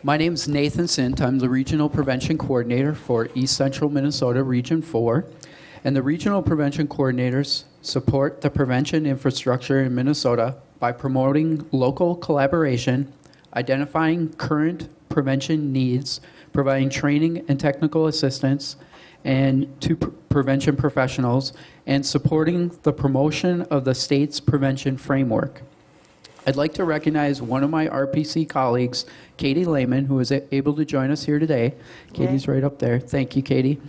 My name is Nathan Sint. I'm the Regional Prevention Coordinator for East Central Minnesota Region 4. And the Regional Prevention Coordinators support the prevention infrastructure in Minnesota by promoting local collaboration, identifying current prevention needs, providing training and technical assistance and to prevention professionals, and supporting the promotion of the state's prevention framework. I'd like to recognize one of my RPC colleagues, Katie Lehman, who is able to join us here today. Katie's right up there. Thank you, Katie.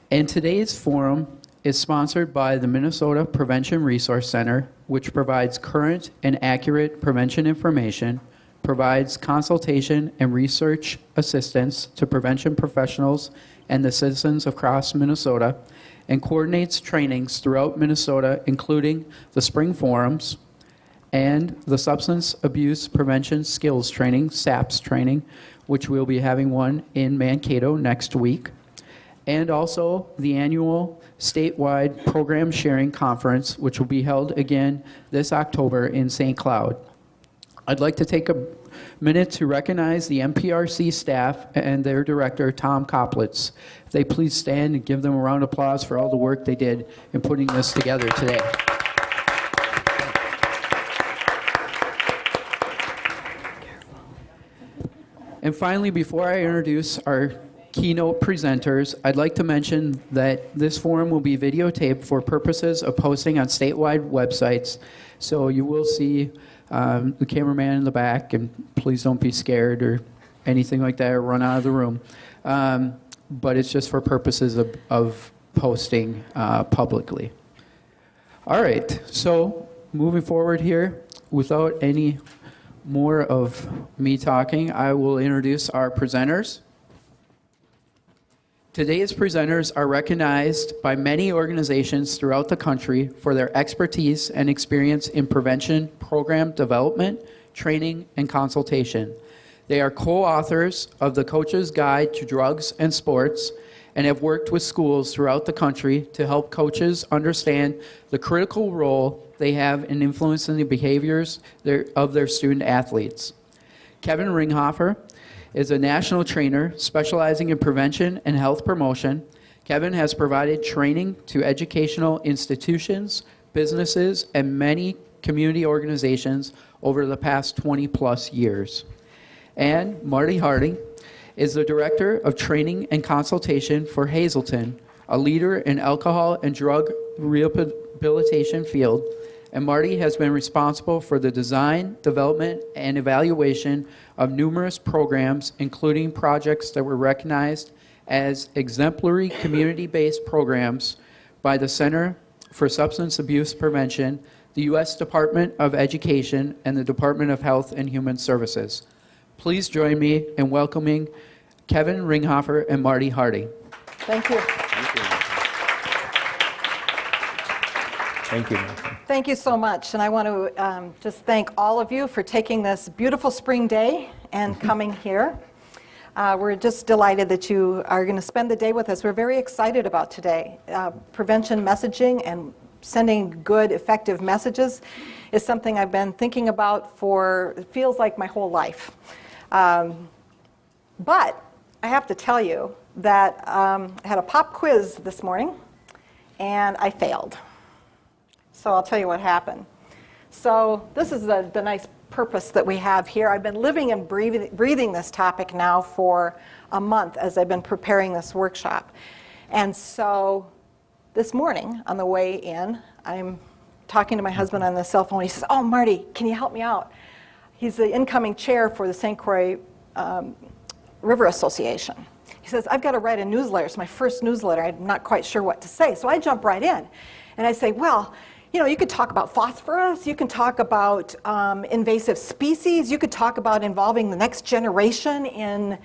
And today's forum is sponsored by the Minnesota Prevention Resource Center, which provides current and accurate prevention information, provides consultation and research assistance to prevention professionals and the citizens across Minnesota, and coordinates trainings throughout Minnesota, including the spring forums, and the Substance Abuse Prevention Skills Training, SAPS training, which we'll be having one in Mankato next week, and also the annual statewide program sharing conference, which will be held again this October in St. Cloud. I'd like to take a minute to recognize the MPRC staff and their director, Tom Koplitz. If they please stand and give them a round of applause for all the work they did in putting this together today. And finally, before I introduce our keynote presenters, I'd like to mention that this forum will be videotaped for purposes of posting on statewide websites. So you will see the cameraman in the back, and please don't be scared or anything like that or run out of the room. But it's just for purposes of posting publicly. All right, so moving forward here, without any more of me talking, I will introduce our presenters. Today's presenters are recognized by many organizations throughout the country for their expertise and experience in prevention program development, training, and consultation. They are co-authors of the Coach's Guide to Drugs and Sports and have worked with schools throughout the country to help coaches understand the critical role they have in influencing the behaviors of their student athletes. Kevin Ringhofer is a national trainer specializing in prevention and health promotion. Kevin has provided training to educational institutions, businesses, and many community organizations over the past 20-plus years. And Marty Harding is the Director of Training and Consultation for Hazelton, a leader in alcohol and drug rehabilitation field. And Marty has been responsible for the design, development, and evaluation of numerous programs, including projects that were recognized as exemplary community-based programs by the Center for Substance Abuse Prevention, the U.S. Department of Education, and the Department of Health and Human Services. Please join me in welcoming Kevin Ringhofer and Marty Harding. Thank you. Thank you. Thank you. Thank you so much. And I want to just thank all of you for taking this beautiful spring day and coming here. We're just delighted that you are going to spend the day with us. We're very excited about today. Prevention messaging and sending good, effective messages is something I've been thinking about for, it feels like my whole life. But I have to tell you that I had a pop quiz this morning, and I failed. So I'll tell you what happened. So this is the nice purpose that we have here. I've been living and breathing this topic now for a month as I've been preparing this workshop. And so this morning on the way in, I'm talking to my husband on the cell phone. He says, "Oh, Marty, can you help me out?" He's the incoming chair for the St. Croix River Association. He says, "I've got to write a newsletter. It's my first newsletter. I'm not quite sure what to say." So I jump right in. And I say, "Well, you know, you could talk about phosphorus, you can talk about invasive species, you could talk about involving the next generation in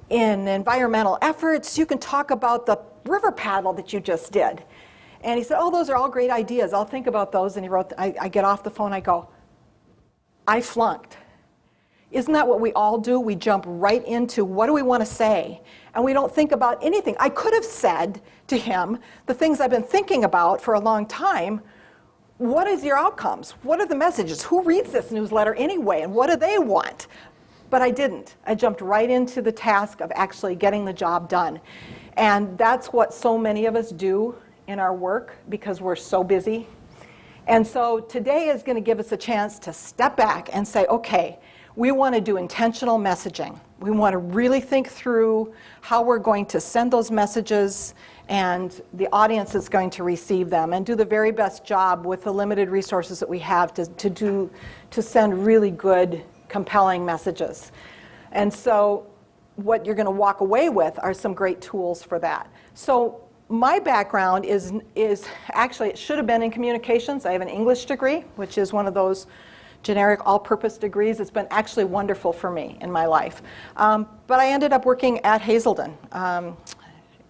environmental efforts, you can talk about the river paddle that you just did." And he said, "Oh, those are all great ideas. I'll think about those." And he wrote, I get off the phone, I go, "I flunked." Isn't that what we all do? We jump right into what do we want to say, and we don't think about anything. I could have said to him the things I've been thinking about for a long time. What is your outcomes? What are the messages? Who reads this newsletter anyway, and what do they want? But I didn't. I jumped right into the task of actually getting the job done. And that's what so many of us do in our work because we're so busy. And so today is going to give us a chance to step back and say, okay, we want to do intentional messaging. We want to really think through how we're going to send those messages and the audience is going to receive them and do the very best job with the limited resources that we have to send really good, compelling messages. And so what you're going to walk away with are some great tools for that. So my background is actually, it should have been in communications. I have an English degree, which is one of those generic all-purpose degrees. It's been actually wonderful for me in my life. But I ended up working at Hazelden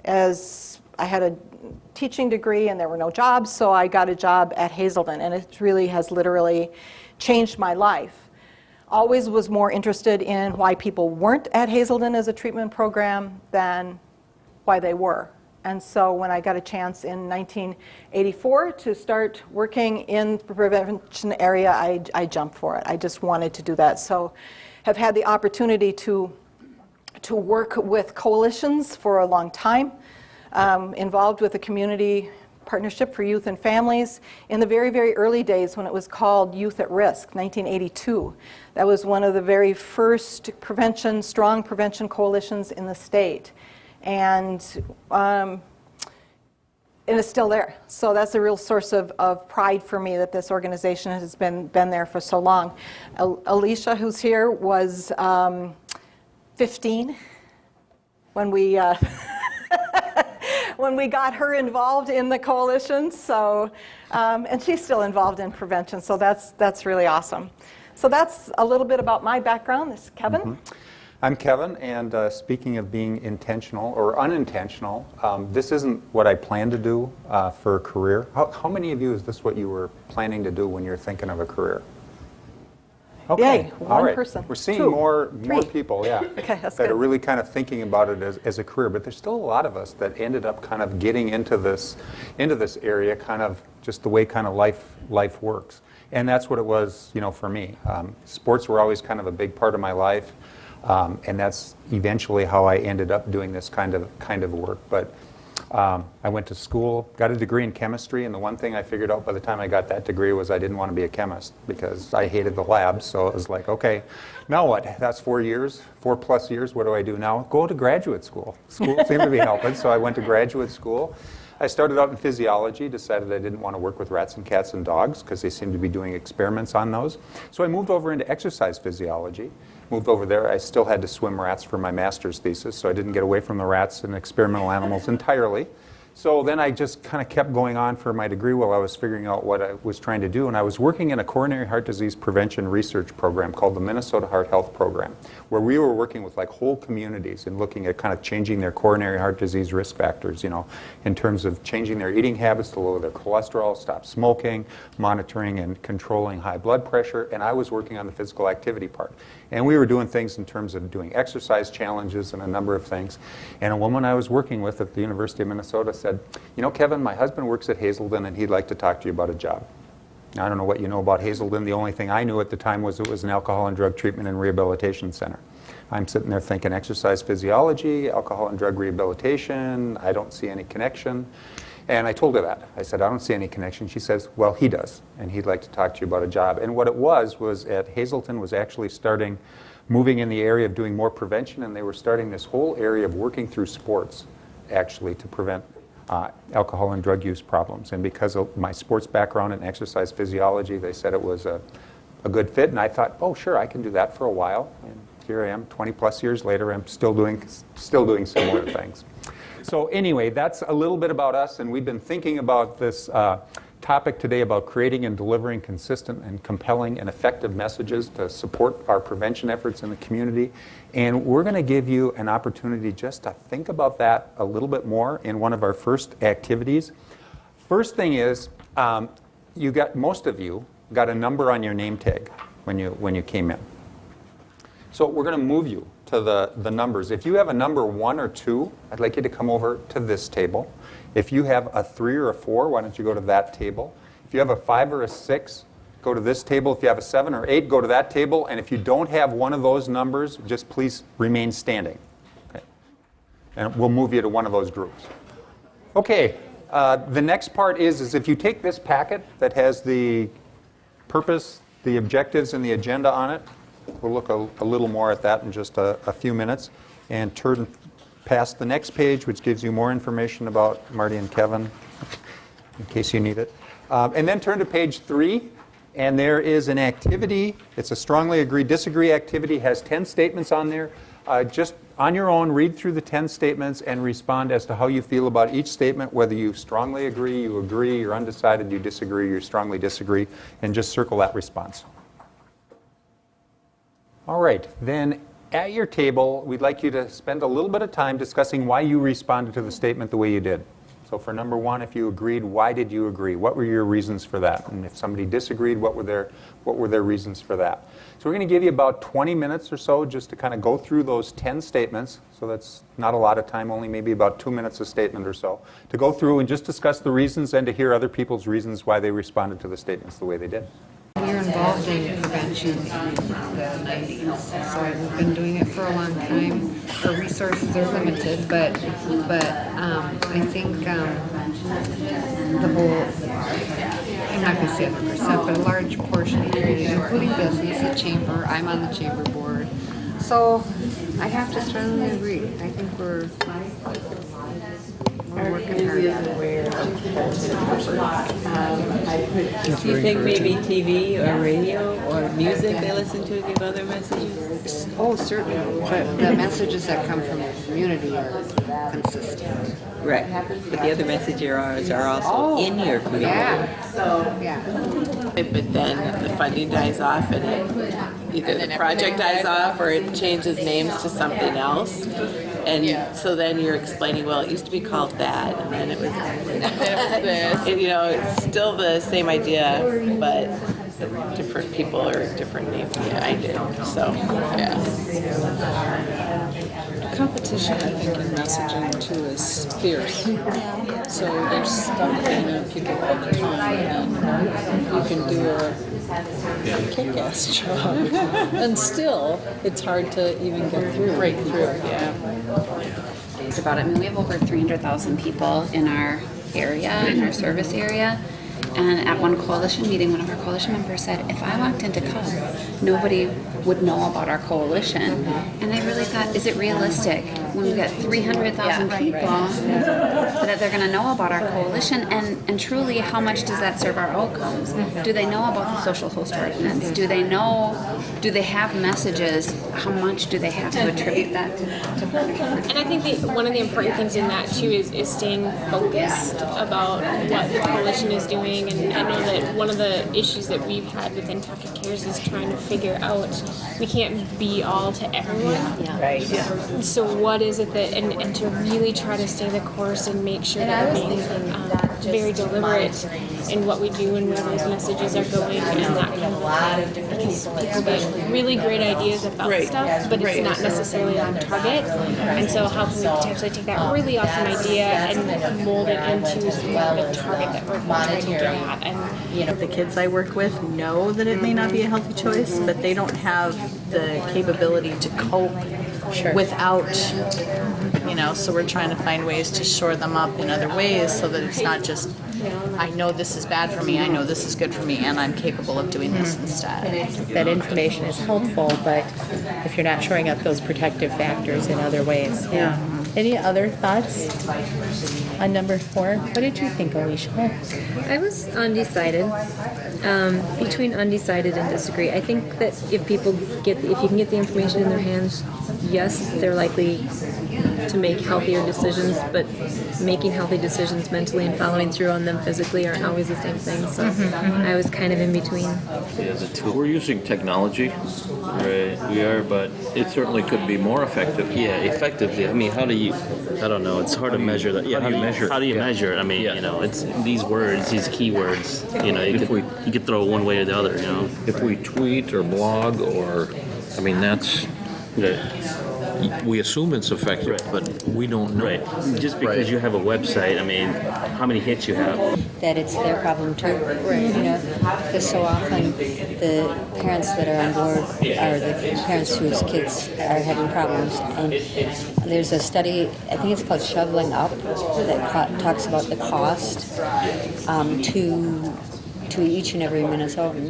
as I had a teaching degree and there were no jobs, so I got a job at Hazelden, and it really has literally changed my life. Always was more interested in why people weren't at Hazelden as a treatment program than why they were. And so when I got a chance in 1984 to start working in the prevention area, I jumped for it. I just wanted to do that. So have had the opportunity to work with coalitions for a long time, involved with the Community Partnership for Youth and Families in the very, very early days when it was called Youth at Risk, 1982. That was one of the very first strong prevention coalitions in the state. And it's still there. So that's a real source of pride for me that this organization has been there for so long. Alicia, who's here, was 15 when we when we got her involved in the coalition. So, and she's still involved in prevention. So that's really awesome. So that's a little bit about my background. This is Kevin. Mm-hmm. I'm Kevin, and speaking of being intentional or unintentional, this isn't what I plan to do for a career. How many of you, is this what you were planning to do when you're thinking of a career? Okay, Yay, all one right. person. We're seeing Two. more Three. people, yeah, Okay, that's that good. are really kind of thinking about it as a career. But there's still a lot of us that ended up kind of getting into this area, kind of just the way kind of life works. And that's what it was, for me. Sports were always kind of a big part of my life. And that's eventually how I ended up doing this kind of work. But I went to school, got a degree in chemistry, and the one thing I figured out by the time I got that degree was I didn't want to be a chemist because I hated the lab. So it was like, okay, now what? That's 4 years, 4+ years. What do I do now? Go to graduate school. School seemed to be helping, so I went to graduate school. I started out in physiology, decided I didn't want to work with rats and cats and dogs because they seemed to be doing experiments on those. So I moved over into exercise physiology. Moved over there, I still had to swim rats for my master's thesis, so I didn't get away from the rats and experimental animals entirely. So then I just kind of kept going on for my degree while I was figuring out what I was trying to do, and I was working in a coronary heart disease prevention research program called the Minnesota Heart Health Program, where we were working with like whole communities and looking at kind of changing their coronary heart disease risk factors, in terms of changing their eating habits to lower their cholesterol, stop smoking, monitoring and controlling high blood pressure, and I was working on the physical activity part. And we were doing things in terms of doing exercise challenges and a number of things. And a woman I was working with at the University of Minnesota said, Kevin, my husband works at Hazelden and he'd like to talk to you about a job. Now, I don't know what you know about Hazelden. The only thing I knew at the time was it was an alcohol and drug treatment and rehabilitation center. I'm sitting there thinking exercise physiology, alcohol and drug rehabilitation, I don't see any connection. And I told her that. I said, I don't see any connection. She says, well, he does, and he'd like to talk to you about a job. And what it was at Hazelden was actually moving in the area of doing more prevention, and they were starting this whole area of working through sports, actually, to prevent alcohol and drug use problems. And because of my sports background in exercise physiology, they said it was a good fit, and I thought, oh, sure, I can do that for a while. And here I am, 20+ years later, I'm still doing similar things. So anyway, that's a little bit about us, and we've been thinking about this topic today about creating and delivering consistent and compelling and effective messages to support our prevention efforts in the community. And we're going to give you an opportunity just to think about that a little bit more in one of our first activities. First thing is, most of you got a number on your name tag when you came in. So we're going to move you to the numbers. If you have a number 1 or 2, I'd like you to come over to this table. If you have a 3 or a 4, why don't you go to that table? If you have a 5 or a 6, go to this table. If you have a 7 or 8, go to that table. And if you don't have one of those numbers, just please remain standing. Okay. And we'll move you to one of those groups. Okay, the next part is if you take this packet that has the purpose, the objectives, and the agenda on it, we'll look a little more at that in just a few minutes, and turn past the next page, which gives you more information about Marty and Kevin, in case you need it. And then turn to page 3, and there is an activity. It's a strongly agree, disagree activity, has 10 statements on there. Just on your own, read through the 10 statements and respond as to how you feel about each statement, whether you strongly agree, you agree, you're undecided, you disagree, you strongly disagree, and just circle that response. All right, then at your table, we'd like you to spend a little bit of time discussing why you responded to the statement the way you did. So for number 1, if you agreed, why did you agree? What were your reasons for that? And if somebody disagreed, what were their reasons for that? So we're going to give you about 20 minutes or so just to kind of go through those 10 statements. So that's not a lot of time, only maybe about 2 minutes a statement or so, to go through and just discuss the reasons and to hear other people's reasons why they responded to the statements the way they did. We're involved in prevention in the 90s, so we've been doing it for a long time. Our resources are limited, but I think the whole, I'm not going to say 100%, but a large portion of the community, including business, the chamber, I'm on the chamber board. So I have to strongly agree. I think we're working hard at it. Do you think maybe TV or radio or music they listen to give other messages? Oh, certainly, but the messages that come from the community are consistent. Right. But the other messages are also in your community. Yeah. But then the funding dies off and either the project dies off or it changes names to something else. And so then you're explaining, well, it used to be called that, and then it was this. And, it's still the same idea, but different people or different names behind it. So, yeah. Competition, I think, in messaging too is fierce. So there's stuff that people all the time, and you can do a kick-ass job, and still it's hard to even get through. Break through, yeah. About it. I mean, we have over 300,000 people in our area, in our service area. And at one coalition meeting, one of our coalition members said, if I walked into CUB, nobody would know about our coalition. And I really thought, is it realistic when we've got 300,000 people that they're going to know about our coalition? And truly, how much does that serve our outcomes? Do they know about the social host ordinance? Do they have messages? How much do they have to attribute that to partnership? And I think one of the important things in that too is staying focused about what the coalition is doing. And I know that one of the issues that we've had within Talking Cares is trying to figure out we can't be all to everyone. Right. So what is it that, and to really try to stay the course and make sure that we're being very deliberate in what we do and where those messages are going and that kind of thing. Because people get really great ideas about stuff, but it's not necessarily on target. And so how can we potentially take that really awesome idea and mold it into the target that we're trying to get at? And the kids I work with know that it may not be a healthy choice, but they don't have the capability to cope without, so we're trying to find ways to shore them up in other ways so that it's not just, I know this is bad for me, I know this is good for me, and I'm capable of doing this instead. That information is helpful, but if you're not shoring up those protective factors in other ways. Yeah. Any other thoughts on number 4? What did you think, Alicia? I was undecided, between undecided and disagree. I think that if you can get the information in their hands, yes, they're likely to make healthier decisions, but making healthy decisions mentally and following through on them physically aren't always the same thing. So I was kind of in between. We're using technology, right? We are, but it certainly could be more effective. Yeah, effectively. I mean, I don't know. It's hard to measure that. Yeah, how do you measure it? How do you measure it? I mean, it's these words, these keywords. You could throw it one way or the other. If we tweet or blog that's. We assume it's effective, but we don't know. Right. Just because you have a website, I mean, how many hits you have. that it's their problem too. You know, because so often the parents that are on board are the parents whose kids are having problems. And there's a study, I think it's called Shoveling Up, that talks about the cost to each and every Minnesotan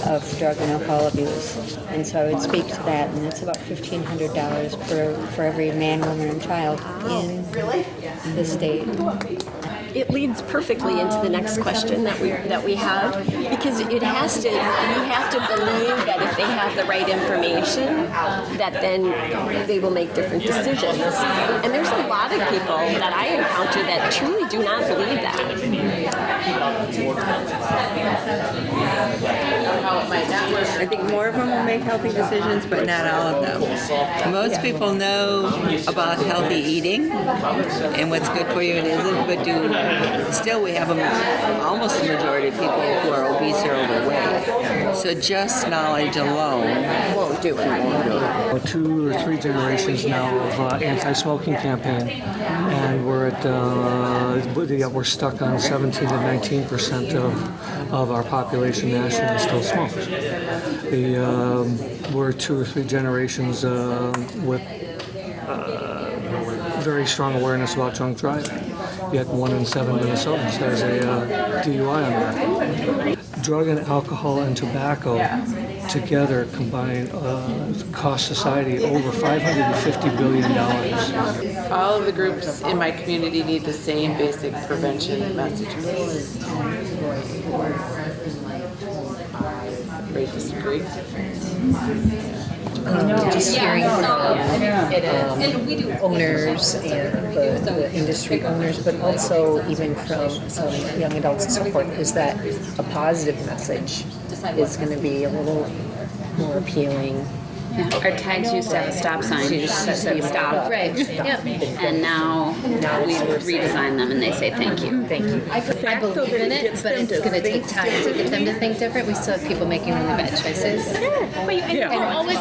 of drug and alcohol abuse. And so I would speak to that, and it's about $1,500 for every man, woman, and child in the state. It leads perfectly into the next question that we have, because you have to believe that if they have the right information, that then they will make different decisions. And there's a lot of people that I encounter that truly do not believe that. I think more of them will make healthy decisions, but not all of them. Most people know about healthy eating and what's good for you and isn't, but still we have almost the majority of people who are obese or overweight. So just knowledge alone won't do it. 2 or 3 generations now of anti-smoking campaign, and we're stuck on 17 to 19% of our population nationally still smokes. We're 2 or 3 generations with very strong awareness about drunk driving. Yet 1 in 7 Minnesotans has a DUI on that. Drug and alcohol and tobacco together combined cost society over $550 billion. All of the groups in my community need the same basic prevention messages. Everybody disagree? Just hearing from owners and the industry owners, but also even from some young adults and so forth, is that a positive message is going to be a little more appealing. Yeah. Our tags used to have a stop sign. So you just You'd set stop. Right. Yep. And now we redesign them and they say thank you. Thank you. I believe in it, but it's going to take time to get them to think different. We still have people making really bad choices. And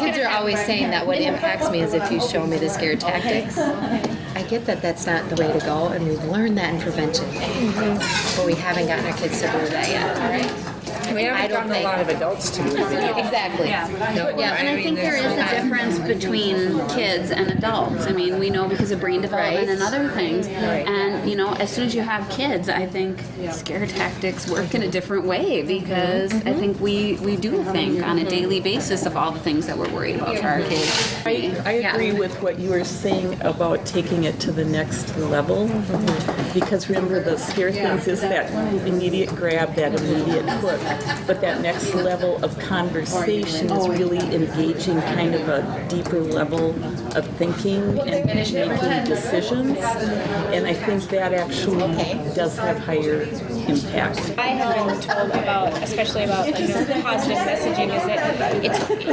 kids are always saying that what impacts me is if you show me the scare tactics. I get that that's not the way to go, and we've learned that in prevention. But we haven't gotten our kids to do that yet. All right. We haven't gotten a lot of adults to do it. Exactly. Yeah. And I think there is a difference between kids and adults. I mean, we know because of brain development and other things. And, you know, as soon as you have kids, I think scare tactics work in a different way because I think we do think on a daily basis of all the things that we're worried about for our kids. I agree with what you were saying about taking it to the next level, because remember the scare things is that immediate grab, that immediate hook, but that next level of conversation is really engaging kind of a deeper level of thinking and making decisions, and I think that actually does have higher impact. I have been told about, especially about positive messaging, is that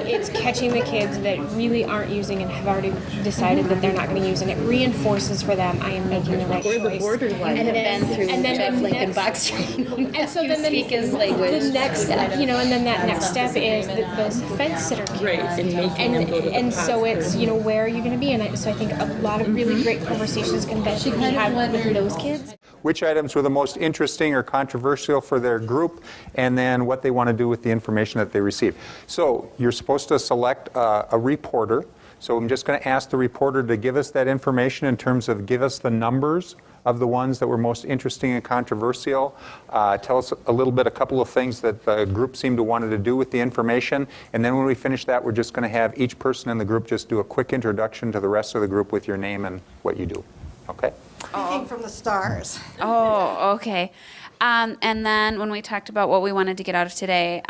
it's catching the kids that really aren't using and have already decided that they're not going to use, and it reinforces for them I am making the right choice. Or the borderline. And have been through Jeff Lincoln box training. And so then speak his language. The next, and then that next step is those fence sitter kids. Right, and making them go to the And so park. it's, where are you going to be? And so I think a lot of really great conversations can be had with those kids. Which items were the most interesting or controversial for their group, and then what they want to do with the information that they receive. So you're supposed to select a reporter. So I'm just going to ask the reporter to give us that information in terms of give us the numbers of the ones that were most interesting and controversial. Tell us a couple of things that the group seemed to wanted to do with the information. And then when we finish that, we're just going to have each person in the group just do a quick introduction to the rest of the group with your name and what you do. Okay? Speaking from the stars. Oh, okay. And then when we talked about what we wanted to get out of today,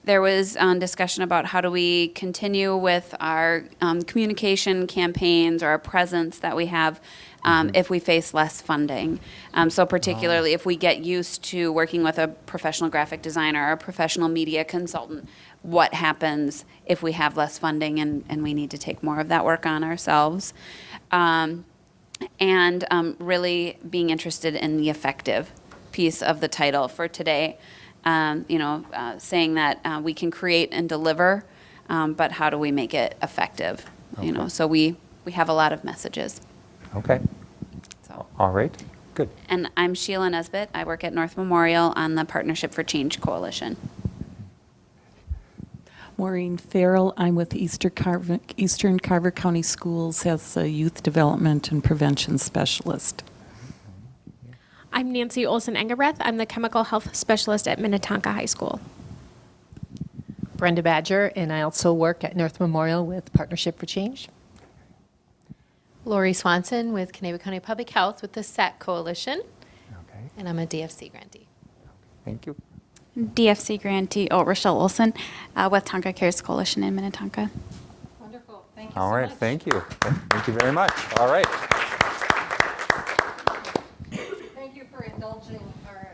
there was discussion about how do we continue with our communication campaigns or our presence that we have if we face less funding. So particularly if we get used to working with a professional graphic designer or a professional media consultant, what happens if we have less funding and we need to take more of that work on ourselves. And really being interested in the effective piece of the title for today, saying that we can create and deliver, but how do we make it effective? Okay. So we have a lot of messages. Okay. So. All right. Good. And I'm Sheila Nesbitt. I work at North Memorial on the Partnership for Change Coalition. Maureen Farrell. I'm with Eastern Carver County Schools as a Youth Development and Prevention Specialist. I'm Nancy Olson-Engebrecht. I'm the Chemical Health Specialist at Minnetonka High School. Brenda Badger, and I also work at North Memorial with Partnership for Change. Lori Swanson with Caneva County Public Health with the SAT Coalition. Okay. And I'm a DFC grantee. Thank you. DFC grantee, Rochelle Olson with Tonka Cares Coalition in Minnetonka. Wonderful. Thank you All so right, much. thank you. Thank you very much. All right. Thank you for indulging our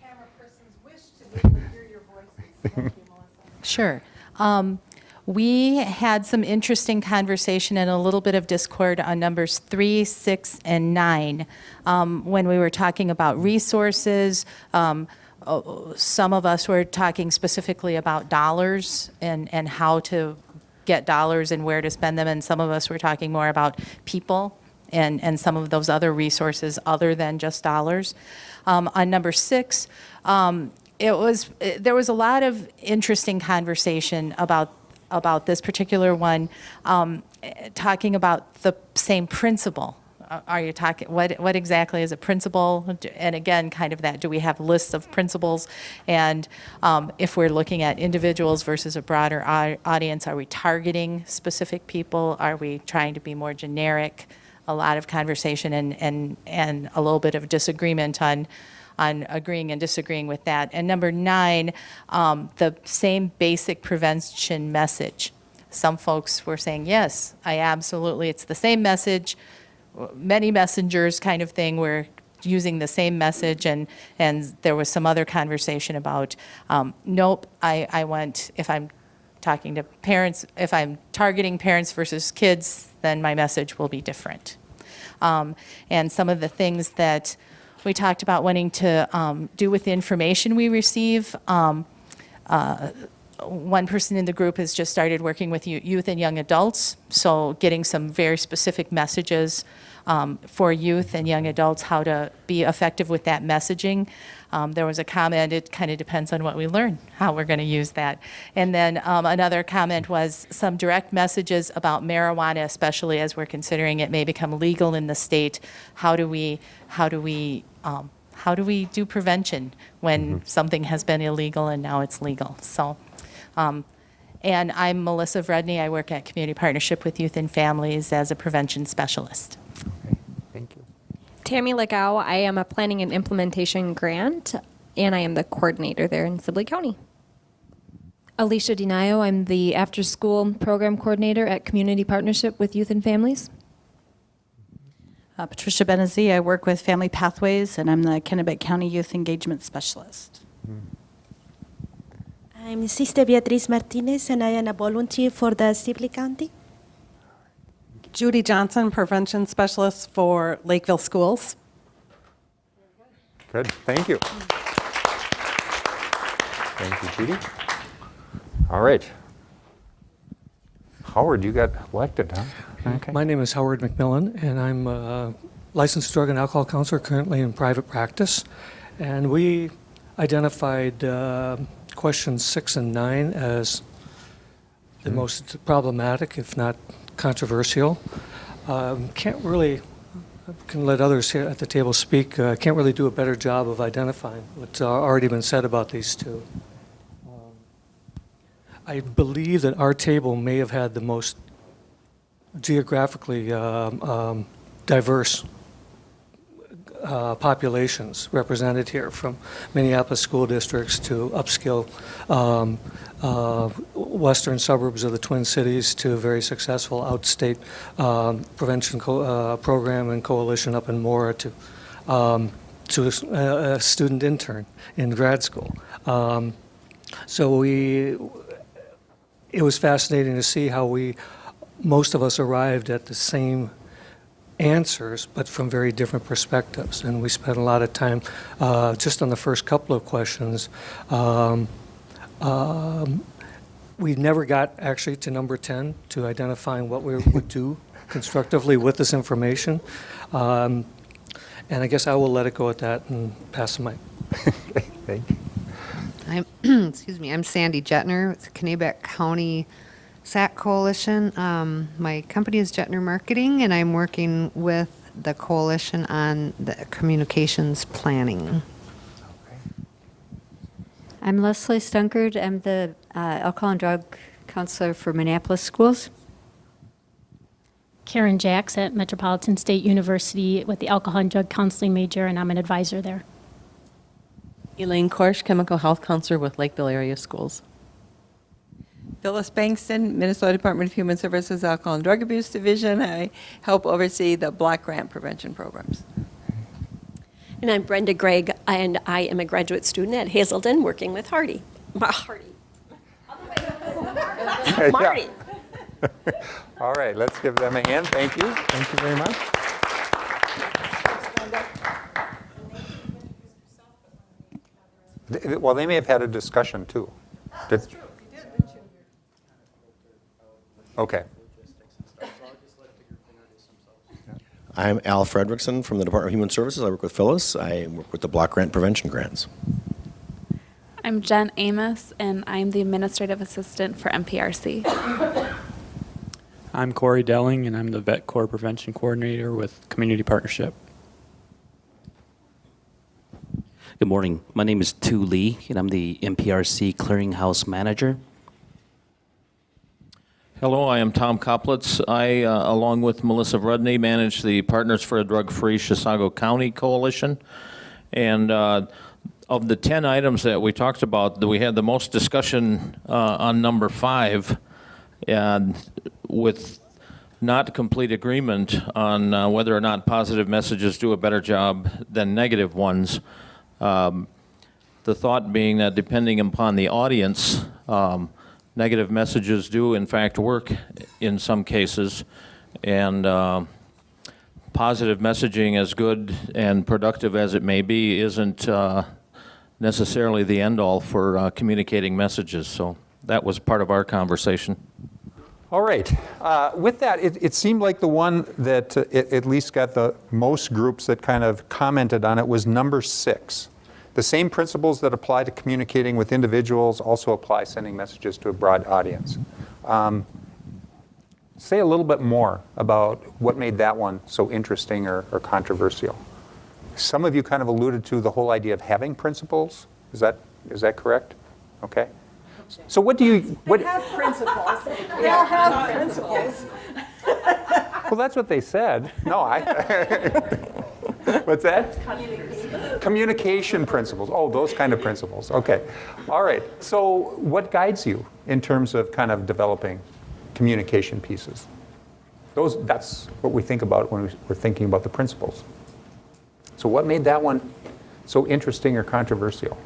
camera person's wish to be able to hear your voices. Thank you, Melissa. Sure. We had some interesting conversation and a little bit of discord on numbers 3, 6, and 9 when we were talking about resources. Some of us were talking specifically about dollars and how to get dollars and where to spend them, and some of us were talking more about people and some of those other resources other than just dollars. On number 6, there was a lot of interesting conversation about this particular one, talking about the same principle. Are you talking, what exactly is a principle? And again, kind of that, do we have lists of principles? And if we're looking at individuals versus a broader audience, are we targeting specific people? Are we trying to be more generic? A lot of conversation and a little bit of disagreement on agreeing and disagreeing with that. And number 9, the same basic prevention message. Some folks were saying, yes, it's the same message. Many messengers kind of thing were using the same message, and there was some other conversation about, nope, I want, if I'm talking to parents, if I'm targeting parents versus kids, then my message will be different. And some of the things that we talked about wanting to do with the information we receive. One person in the group has just started working with youth and young adults, so getting some very specific messages for youth and young adults, how to be effective with that messaging. There was a comment, it kind of depends on what we learn, how we're going to use that. And then another comment was some direct messages about marijuana, especially as we're considering it may become legal in the state. How do we do prevention when something has been illegal and now it's legal? So, and I'm Melissa Vredny. I work at Community Partnership with Youth and Families as a prevention specialist. Okay, thank you. Tammy Legao. I am a planning and implementation grant, and I am the coordinator there in Sibley County. Alicia Denayo, I'm the after-school program coordinator at Community Partnership with Youth and Families. Patricia Benazzi, I work with Family Pathways, and I'm the Kennebec County Youth Engagement Specialist. I'm Sister Beatriz Martinez, and I am a volunteer for the Sibley County. Judy Johnson, Prevention Specialist for Lakeville Schools. Good, thank you. Thank you, Judy. All right. Howard, you got elected, huh? Okay. My name is Howard McMillan, and I'm a licensed drug and alcohol counselor currently in private practice. And we identified questions 6 and 9 as the most problematic, if not controversial. Can't really, can let others here at the table speak, can't really do a better job of identifying what's already been said about these two. I believe that our table may have had the most geographically diverse populations represented here, from Minneapolis school districts to upscale western suburbs of the Twin Cities to very successful outstate prevention program and coalition up in Mora to a student intern in grad school. So it was fascinating to see how most of us arrived at the same answers, but from very different perspectives. And we spent a lot of time just on the first couple of questions. We never got actually to number 10, to identifying what we would do constructively with this information. And I guess I will let it go at that and pass the mic. Thank you. I'm, excuse me, I'm Sandy Jetner with Kennebec County SAC Coalition. My company is Jetner Marketing, and I'm working with the coalition on the communications planning. I'm Leslie Stunkard. I'm the alcohol and drug counselor for Minneapolis schools. Karen Jacks at Metropolitan State University with the alcohol and drug counseling major, and I'm an advisor there. Elaine Korsch, chemical health counselor with Lakeville Area Schools. Phyllis Bankston, Minnesota Department of Human Services Alcohol and Drug Abuse Division. I help oversee the block grant prevention programs. And I'm Brenda Gregg, and I am a graduate student at Hazelden working with Marty. Marty. All right, let's give them a hand. Thank you. Thank you very much. Well, they may have had a discussion too. That's true. We did, didn't you? Okay. I'm Al Fredrickson from the Department of Human Services. I work with Phyllis. I work with the block grant prevention grants. I'm Jen Amos, and I'm the administrative assistant for MPRC. I'm Corey Delling, and I'm the Vet Corps Prevention Coordinator with Community Partnership. Good morning. My name is Tu Lee, and I'm the MPRC Clearinghouse Manager. Hello, I am Tom Koplitz. I, along with Melissa Rudney, manage the Partners for a Drug-Free Chisago County Coalition. And of the 10 items that we talked about, we had the most discussion on number 5, and with not complete agreement on whether or not positive messages do a better job than negative ones. The thought being that depending upon the audience, negative messages do in fact work in some cases, and positive messaging, as good and productive as it may be, isn't necessarily the end-all for communicating messages. So that was part of our conversation. All right. With that, it seemed like the one that at least got the most groups that kind of commented on it was number 6. The same principles that apply to communicating with individuals also apply sending messages to a broad audience. Say a little bit more about what made that one so interesting or controversial. Some of you kind of alluded to the whole idea of having principles. Is that correct? Okay. So what do you... They have principles. They all have principles. Well, that's what they said. No, what's that? Communication principles. Oh, those kind of principles. Okay. All right. So what guides you in terms of kind of developing communication pieces? That's what we think about when we're thinking about the principles. So what made that one so interesting or controversial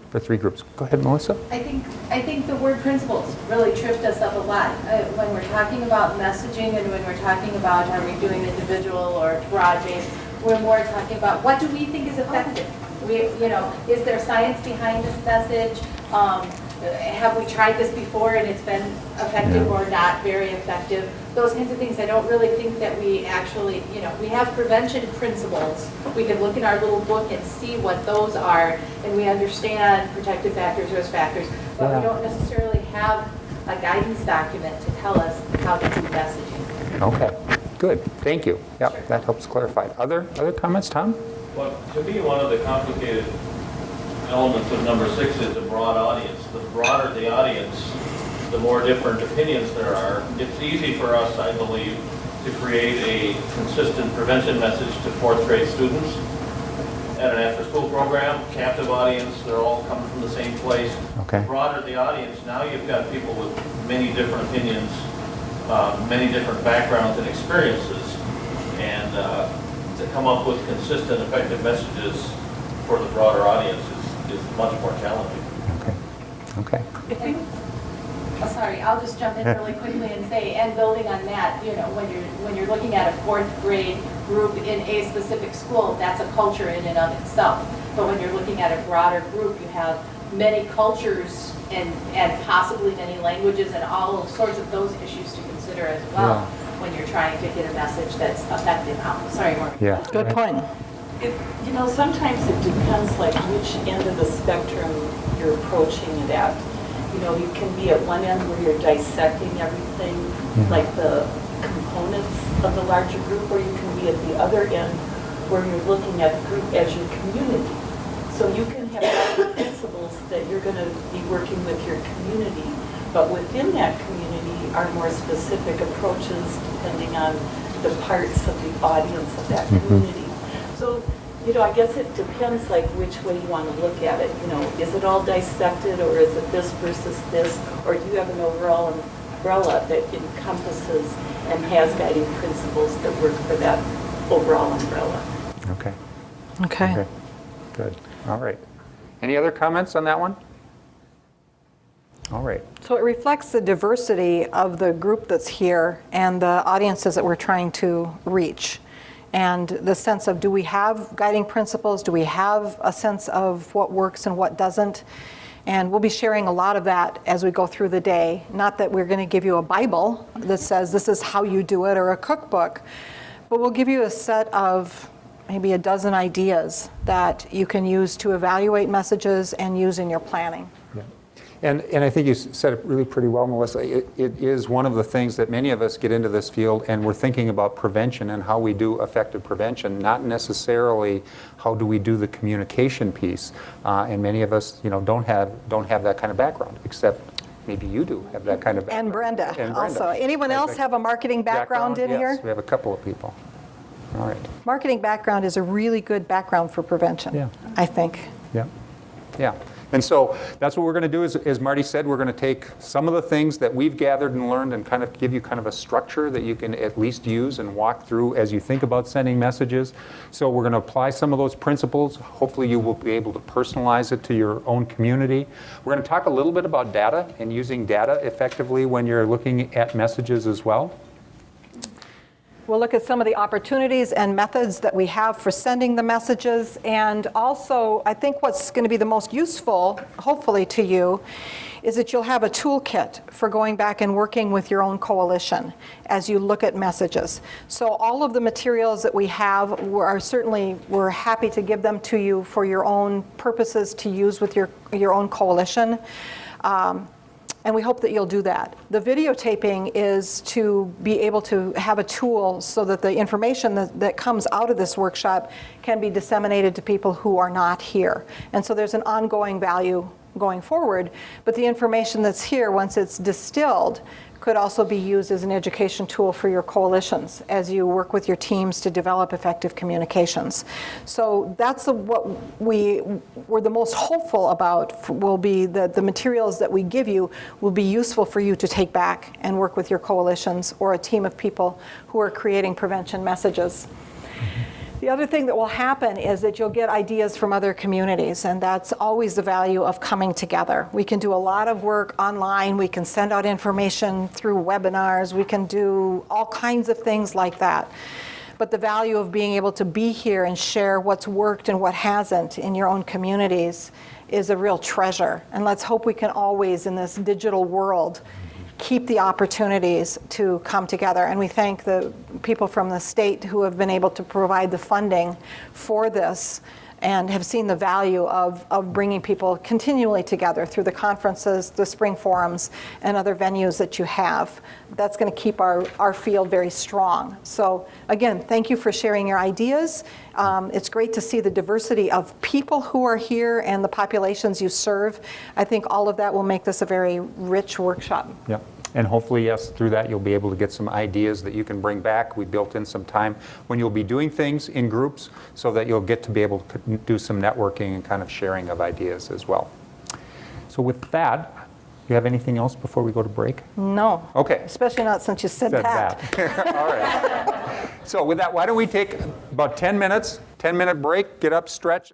for 3 groups? Go ahead, Melissa. I think the word principles really tripped us up a lot. When we're talking about messaging and when we're talking about are we doing individual or broad-based, we're more talking about what do we think is effective. Is there science behind this message? Have we tried this before and it's been effective or not very effective? Those kinds of things. I don't really think that we actually, we have prevention principles. We can look in our little book and see what those are, and we understand protective factors, risk factors, but we don't necessarily have a guidance document to tell us how to do messaging. Okay, good. Thank you. Yep, that helps clarify. Other comments, Tom? Well, to me, one of the complicated elements of number 6 is a broad audience. The broader the audience, the more different opinions there are. It's easy for us, I believe, to create a consistent prevention message to 4th grade students at an after-school program, captive audience, they're all coming from the same place. Okay. The broader the audience, now you've got people with many different opinions, many different backgrounds and experiences, and to come up with consistent, effective messages for the broader audience is much more challenging. Okay. Sorry, I'll just jump in really quickly and say, and building on that, when you're looking at a 4th grade group in a specific school, that's a culture in and of itself. But when you're looking at a broader group, you have many cultures and possibly many languages and all sorts of those issues to consider as well when you're trying to get a message that's effective. Sorry, Mark. Yeah. Good point. You know, sometimes it depends like which end of the spectrum you're approaching it at. You know, you can be at one end where you're dissecting everything, like the components of the larger group, or you can be at the other end where you're looking at the group as your community. So you can have principles that you're going to be working with your community, but within that community are more specific approaches depending on the parts of the audience of that community. So, you know, I guess it depends like which way you want to look at it. You know, is it all dissected, or is it this versus this, or do you have an overall umbrella that encompasses and has guiding principles that work for that overall umbrella? Okay. Okay. Good. All right. Any other comments on that one? All right. So it reflects the diversity of the group that's here and the audiences that we're trying to reach. And the sense of, do we have guiding principles? Do we have a sense of what works and what doesn't? And we'll be sharing a lot of that as we go through the day. Not that we're going to give you a Bible that says this is how you do it, or a cookbook, but we'll give you a set of maybe a dozen ideas that you can use to evaluate messages and use in your planning. And I think you said it really pretty well, Melissa. It is one of the things that many of us get into this field, and we're thinking about prevention and how we do effective prevention, not necessarily how do we do the communication piece. And many of us, you know, don't have that kind of background, except maybe you do have that kind of background. And Brenda also. Anyone else have a marketing background in here? Yes, we have a couple of people. All right. Marketing background is a really good background for prevention, I think. Yeah. Yeah. And so that's what we're going to do, is, as Marty said, we're going to take some of the things that we've gathered and learned and kind of give you kind of a structure that you can at least use and walk through as you think about sending messages. So we're going to apply some of those principles. Hopefully you will be able to personalize it to your own community. We're going to talk a little bit about data and using data effectively when you're looking at messages as well. We'll look at some of the opportunities and methods that we have for sending the messages. And also, I think what's going to be the most useful, hopefully to you, is that you'll have a toolkit for going back and working with your own coalition as you look at messages. So all of the materials that we have we're happy to give them to you for your own purposes to use with your own coalition. And we hope that you'll do that. The videotaping is to be able to have a tool so that the information that comes out of this workshop can be disseminated to people who are not here. And so there's an ongoing value going forward, but the information that's here, once it's distilled, could also be used as an education tool for your coalitions as you work with your teams to develop effective communications. So that's what we're the most hopeful about, will be that the materials that we give you will be useful for you to take back and work with your coalitions or a team of people who are creating prevention messages. The other thing that will happen is that you'll get ideas from other communities, and that's always the value of coming together. We can do a lot of work online, we can send out information through webinars, we can do all kinds of things like that. But the value of being able to be here and share what's worked and what hasn't in your own communities is a real treasure. And let's hope we can always, in this digital world, keep the opportunities to come together. And we thank the people from the state who have been able to provide the funding for this and have seen the value of bringing people continually together through the conferences, the spring forums, and other venues that you have. That's going to keep our field very strong. So again, thank you for sharing your ideas. It's great to see the diversity of people who are here and the populations you serve. I think all of that will make this a very rich workshop. Yeah. And hopefully, yes, through that you'll be able to get some ideas that you can bring back. We built in some time when you'll be doing things in groups so that you'll get to be able to do some networking and kind of sharing of ideas as well. So with that, do you have anything else before we go to break? No. Okay. Especially not since you said that. All right. So with that, why don't we take about 10 minutes, 10-minute break, get up, stretch.